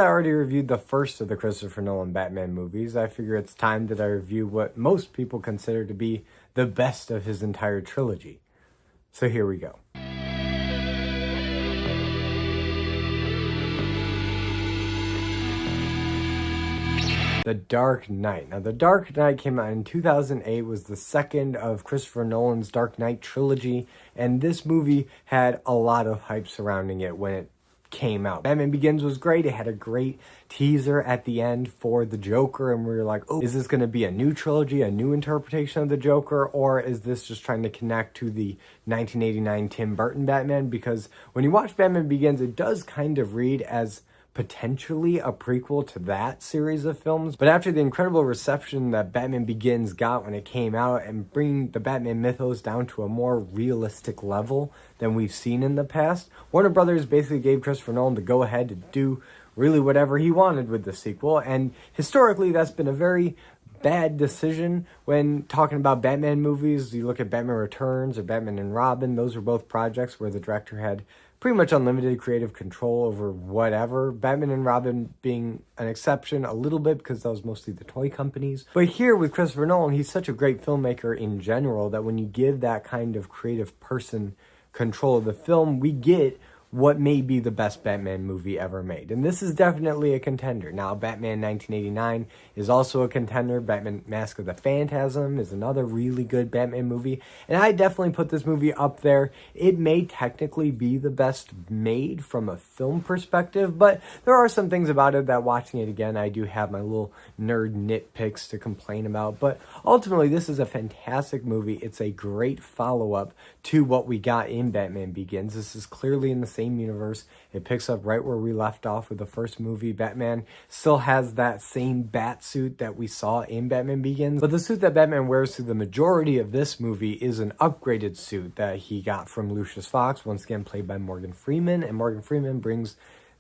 I already reviewed the first of the Christopher Nolan Batman movies. I figure it's time that I review what most people consider to be the best of his entire trilogy. So here we go. The Dark Knight. Now, The Dark Knight came out in 2008, was the second of Christopher Nolan's Dark Knight trilogy, and this movie had a lot of hype surrounding it when it came out. Batman Begins was great. It had a great teaser at the end for the Joker, and we were like, oh, is this going to be a new trilogy, a new interpretation of the Joker, or is this just trying to connect to the 1989 Tim Burton Batman? Because when you watch Batman Begins, it does kind of read as potentially a prequel to that series of films. But after the incredible reception that Batman Begins got when it came out, and bringing the Batman mythos down to a more realistic level than we've seen in the past, Warner Brothers basically gave Christopher Nolan the go-ahead to do really whatever he wanted with the sequel. And historically, that's been a very bad decision when talking about Batman movies. You look at Batman Returns or Batman and Robin, those were both projects where the director had pretty much unlimited creative control over whatever. Batman and Robin being an exception a little bit because that was mostly the toy companies. But here with Christopher Nolan, he's such a great filmmaker in general that when you give that kind of creative person control of the film, we get what may be the best Batman movie ever made. And this is definitely a contender. Now, Batman 1989 is also a contender. Batman Mask of the Phantasm is another really good Batman movie. And I definitely put this movie up there. It may technically be the best made from a film perspective, but there are some things about it that watching it again, I do have my little nerd nitpicks to complain about. But ultimately, this is a fantastic movie. It's a great follow-up to what we got in Batman Begins. This is clearly in the same universe. It picks up right where we left off with the first movie. Batman still has that same bat suit that we saw in Batman Begins, but the suit that Batman wears through the majority of this movie is an upgraded suit that he got from Lucius Fox, once again played by Morgan Freeman, and Morgan Freeman brings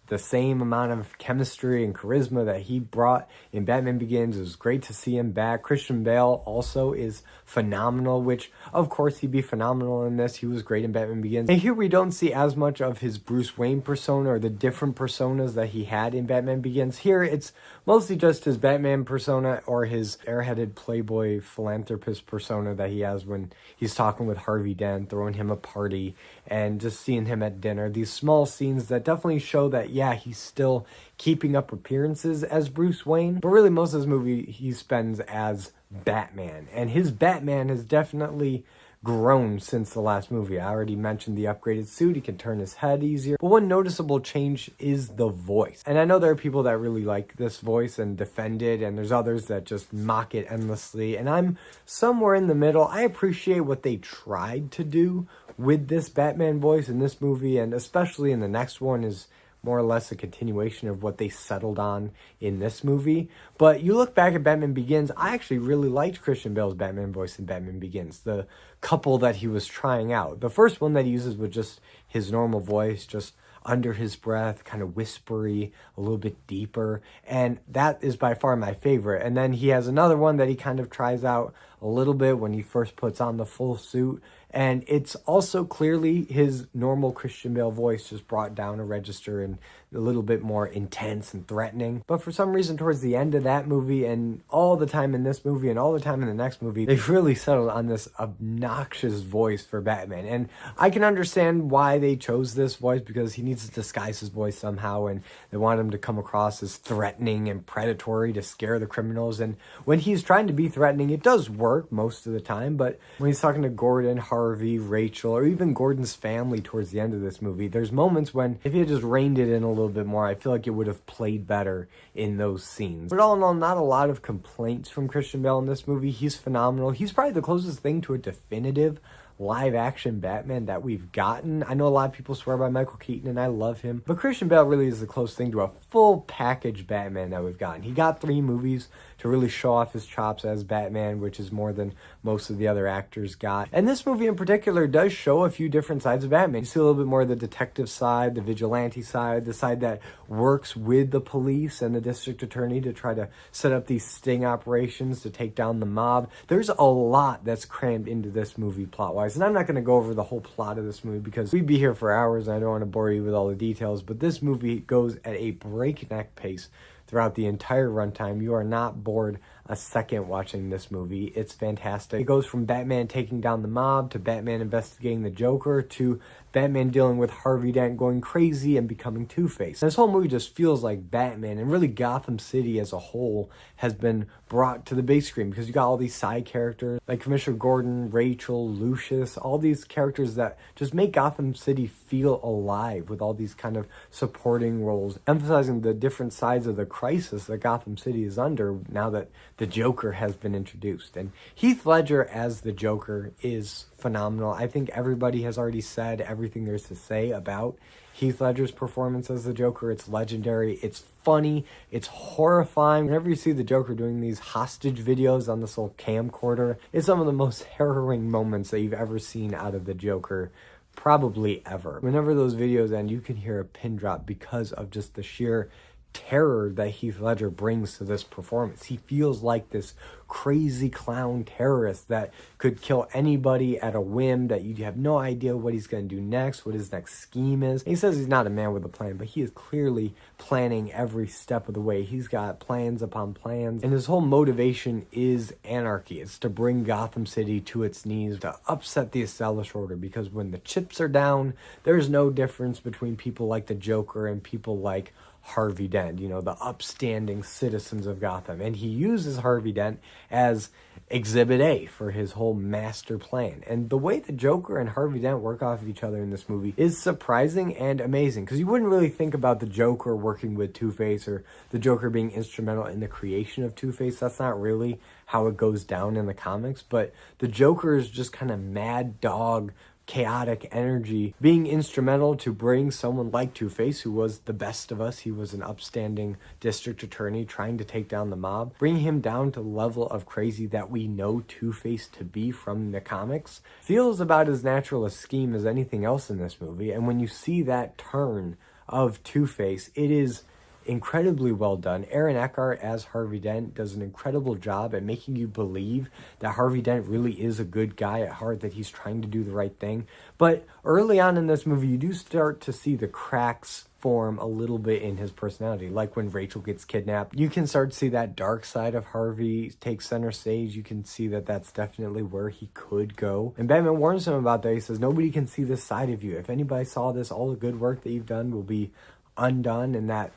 the same amount of chemistry and charisma that he brought in Batman Begins. It was great to see him back. Christian Bale also is phenomenal, which of course he'd be phenomenal in this. He was great in Batman Begins. And here we don't see as much of his Bruce Wayne persona or the different personas that he had in Batman Begins. Here it's mostly just his Batman persona or his airheaded playboy philanthropist persona that he has when he's talking with Harvey Dent, throwing him a party, and just seeing him at dinner. These small scenes that definitely show that, yeah, he's still keeping up appearances as Bruce Wayne, but really most of this movie he spends as Batman. And his Batman has definitely grown since the last movie. I already mentioned the upgraded suit. He can turn his head easier. But one noticeable change is the voice. And I know there are people that really like this voice and defend it, and there's others that just mock it endlessly. And I'm somewhere in the middle. I appreciate what they tried to do with this Batman voice in this movie, and especially in the next one is more or less a continuation of what they settled on in this movie. But you look back at Batman Begins, I actually really liked Christian Bale's Batman voice in Batman Begins, the couple that he was trying out. The first one that he uses with just his normal voice, just under his breath, kind of whispery, a little bit deeper, and that is by far my favorite. And then he has another one that he kind of tries out a little bit when he first puts on the full suit, and it's also clearly his normal Christian Bale voice, just brought down a register and a little bit more intense and threatening. But for some reason, towards the end of that movie and all the time in this movie and all the time in the next movie, they've really settled on this obnoxious voice for Batman. And I can understand why they chose this voice, because he needs to disguise his voice somehow, and they want him to come across as threatening and predatory to scare the criminals. And when he's trying to be threatening, it does work most of the time. But when he's talking to Gordon, Harvey, Rachel, or even Gordon's family towards the end of this movie, there's moments when if he had just reined it in a little bit more, I feel like it would have played better in those scenes. But all in all, not a lot of complaints from Christian Bale in this movie. He's phenomenal. He's probably the closest thing to a definitive live action Batman that we've gotten. I know a lot of people swear by Michael Keaton, and I love him, but Christian Bale really is the closest thing to a full package Batman that we've gotten. He got 3 movies to really show off his chops as Batman, which is more than most of the other actors got. And this movie in particular does show a few different sides of Batman. You see a little bit more of the detective side, the vigilante side, the side that works with the police and the district attorney to try to set up these sting operations to take down the mob. There's a lot that's crammed into this movie plot-wise. twice. And I'm not going to go over the whole plot of this movie because we'd be here for hours and I don't want to bore you with all the details, but this movie goes at a breakneck pace throughout the entire runtime. You are not bored a second watching this movie. It's fantastic. It goes from Batman taking down the mob to Batman investigating the Joker to Batman dealing with Harvey Dent going crazy and becoming Two-Face. This whole movie just feels like Batman, and really Gotham City as a whole has been brought to the big screen because you got all these side characters like Commissioner Gordon, Rachel, Lucius, all these characters that just make Gotham City feel alive with all these kind of supporting roles, emphasizing the different sides of the crisis that Gotham City is under now that the Joker has been introduced. And Heath Ledger as the Joker is phenomenal. I think everybody has already said everything there's to say about Heath Ledger's performance as the Joker. It's legendary. It's funny. It's horrifying. Whenever you see the Joker doing these hostage videos on this little camcorder, it's some of the most harrowing moments that you've ever seen out of the Joker, probably ever. Whenever those videos end, you can hear a pin drop because of just the sheer terror that Heath Ledger brings to this performance. He feels like this crazy clown terrorist that could kill anybody at a whim, that you have no idea what he's going to do next, what his next scheme is. And he says he's not a man with a plan, but he is clearly planning every step of the way. He's got plans upon plans, and his whole motivation is anarchy. It's to bring Gotham City to its knees, to upset the established order, because when the chips are down, there's no difference between people like the Joker and people like Harvey Dent, you know, the upstanding citizens of Gotham. And he uses Harvey Dent as Exhibit A for his whole master plan. And the way the Joker and Harvey Dent work off of each other in this movie is surprising and amazing, because you wouldn't really think about the Joker working with Two-Face or the Joker being instrumental in the creation of Two-Face. That's not really how it goes down in the comics, but the Joker is just kind of mad dog, chaotic energy being instrumental to bring someone like Two-Face, who was the best of us. He was an upstanding district attorney trying to take down the mob, bring him down to the level of crazy that we know Two-Face to be from the comics. Feels about as natural a scheme as anything else in this movie, and when you see that turn of Two-Face, it is incredibly well done. Aaron Eckhart as Harvey Dent does an incredible job at making you believe that Harvey Dent really is a good guy at heart, that he's trying to do the right thing. But early on in this movie, you do start to see the cracks form a little bit in his personality. Like when Rachel gets kidnapped, you can start to see that dark side of Harvey take center stage. You can see that that's definitely where he could go. And Batman warns him about that. He says, nobody can see this side of you. If anybody saw this, all the good work that you've done will be undone, and that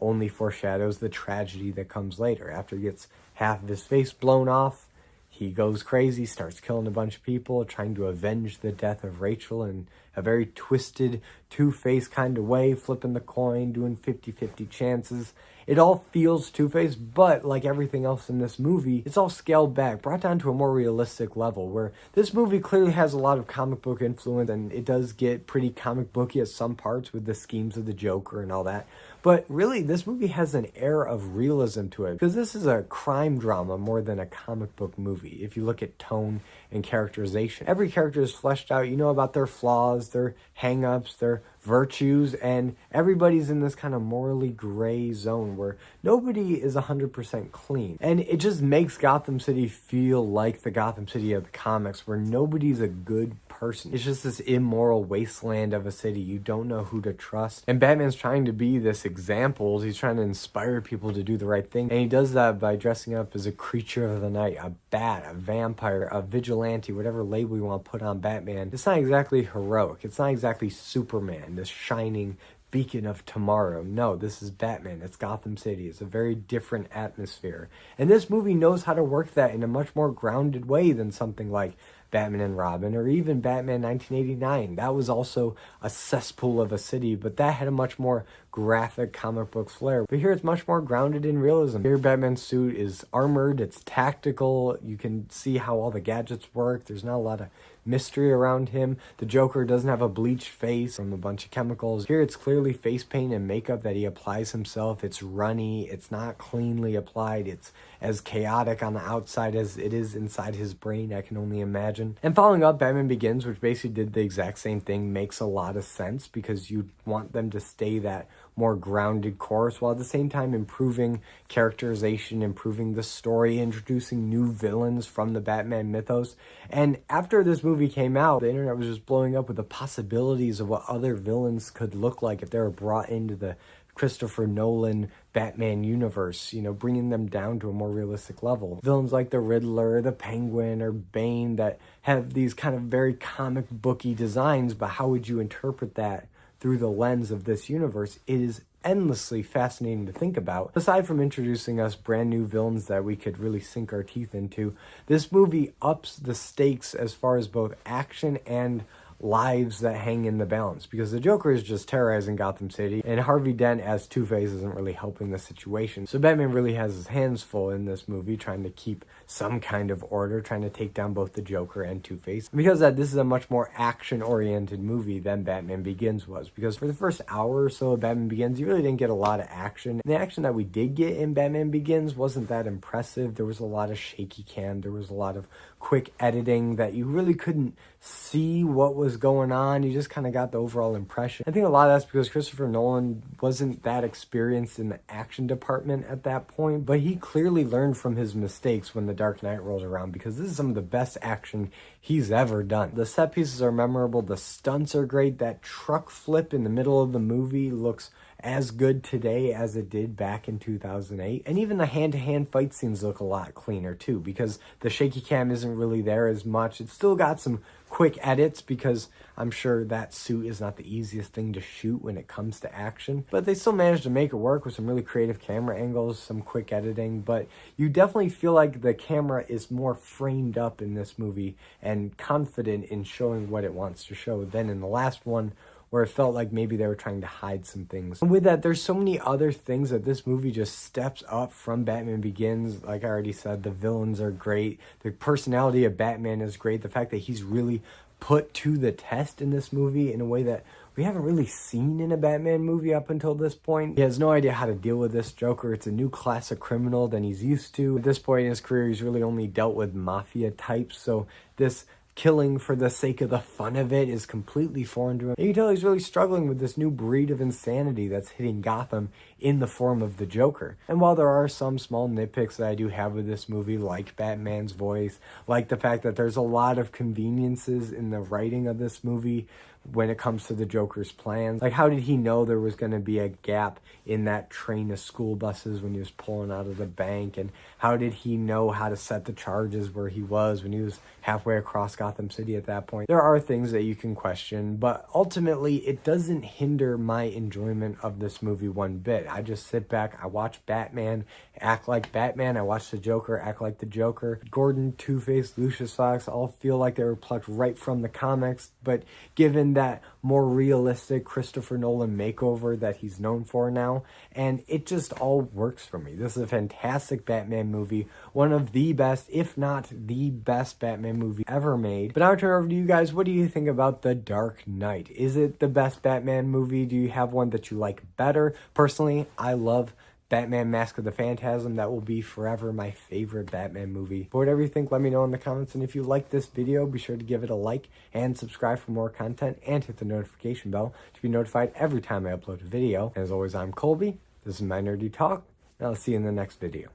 only foreshadows the tragedy that comes later. After he gets half of his face blown off, he goes crazy, starts killing a bunch of people, trying to avenge the death of Rachel in a very twisted, Two-Face kind of way, flipping the coin, doing 50-50 chances. It all feels Two-Face, but like everything else in this movie, it's all scaled back, brought down to a more realistic level, where this movie clearly has a lot of comic book influence, and it does get pretty comic booky at some parts with the schemes of the Joker and all that. But really, this movie has an air of realism to it, because this is a crime drama more than a comic book movie. If you look at tone and characterization, every character is fleshed out. You know about their flaws, their hang-ups, their virtues, and everybody's in this kind of morally gray zone where nobody is 100% clean. And it just makes Gotham City feel like the Gotham City of the comics, where nobody's a good person. It's just this immoral wasteland of a city. You don't know who to trust. And Batman's trying to be this example. He's trying to inspire people to do the right thing. And he does that by dressing up as a creature of the night, a bat, a vampire, a vigilante, whatever label you want to put on Batman. It's not exactly heroic. It's not exactly Superman, this shining beacon of tomorrow. No, this is Batman. It's Gotham City. It's a very different atmosphere. And this movie knows how to work that in a much more grounded way than something like Batman and Robin, or even Batman 1989. That was also a cesspool of a city, but that had a much more graphic comic book flair. But here it's much more grounded in realism. Here Batman's suit is armored, it's tactical, you can see how all the gadgets work, there's not a lot of mystery around him. The Joker doesn't have a bleached face from a bunch of chemicals. Here it's clearly face paint and makeup that he applies himself. It's runny, it's not cleanly applied, it's as chaotic on the outside as it is inside his brain, I can only imagine. And following up, Batman Begins, which basically did the exact same thing, makes a lot of sense, because you want them to stay that more grounded course, while at the same time improving characterization, improving the story, introducing new villains from the Batman mythos. And after this movie came out, the internet was just blowing up with the possibilities of what other villains could look like if they were brought into the Christopher Nolan Batman universe, you know, bringing them down to a more realistic level. Villains like the Riddler, the Penguin, or Bane that have these kind of very comic booky designs, but how would you interpret that through the lens of this universe? It is endlessly fascinating to think about. Aside from introducing us brand new villains that we could really sink our teeth into, this movie ups the stakes as far as both action and lives that hang in the balance, because the Joker is just terrorizing Gotham City and Harvey Dent as Two-Face isn't really helping the situation. So Batman really has his hands full in this movie trying to keep some kind of order, trying to take down both the Joker and Two-Face. Because that this is a much more action-oriented movie than Batman Begins was, because for the first hour or so of Batman Begins, you really didn't get a lot of action. And the action that we did get in Batman Begins wasn't that impressive. There was a lot of shaky cam, there was a lot of quick editing that you really couldn't see what was going on. You just kind of got the overall impression. I think a lot of that's because Christopher Nolan wasn't that experienced in the action department at that point, but he clearly learned from his mistakes when The Dark Knight rolls around, because this is some of the best action he's ever done. The set pieces are memorable, the stunts are great. That truck flip in the middle of the movie looks as good today as it did back in 2008. And even the hand-to-hand fight scenes look a lot cleaner too, because the shaky cam isn't really there as much. It's still got some quick edits, because I'm sure that suit is not the easiest thing to shoot when it comes to action, but they still managed to make it work with some really creative camera angles, some quick editing. But you definitely feel like the camera is more framed up in this movie and confident in showing what it wants to show than in the last one, where it felt like maybe they were trying to hide some things. And with that, there's so many other things that this movie just steps up from Batman Begins. Like I already said, the villains are great. The personality of Batman is great. The fact that he's really put to the test in this movie in a way that we haven't really seen in a Batman movie up until this point. He has no idea how to deal with this Joker. It's a new class of criminal than he's used to. At this point in his career, he's really only dealt with mafia types, so this killing for the sake of the fun of it is completely foreign to him. And you can tell he's really struggling with this new breed of insanity that's hitting Gotham in the form of the Joker. And while there are some small nitpicks that I do have with this movie, like Batman's voice, like the fact that there's a lot of conveniences in the writing of this movie when it comes to the Joker's plans. Like, how did he know there was going to be a gap in that train of school buses when he was pulling out of the bank? And how did he know how to set the charges where he was when he was halfway across Gotham City at that point? There are things that you can question, but ultimately it doesn't hinder my enjoyment of this movie one bit. I just sit back, I watch Batman act like Batman, I watch the Joker act like the Joker. Gordon, Two-Face, Lucius Fox all feel like they were plucked right from the comics, but given that more realistic Christopher Nolan makeover that he's known for now, and it just all works for me. This is a fantastic Batman movie, one of the best, if not the best Batman movie ever made. But now I turn over to you guys. What do you think about The Dark Knight? Is it the best Batman movie? Do you have one that you like better? Personally, I love Batman Mask of the Phantasm. That will be forever my favorite Batman movie. But whatever you think, let me know in the comments. And if you like this video, be sure to give it a like and subscribe for more content, and hit the notification bell to be notified every time I upload a video. And as always, I'm Colby. This is my Nerdy Talk, and I'll see you in the next video.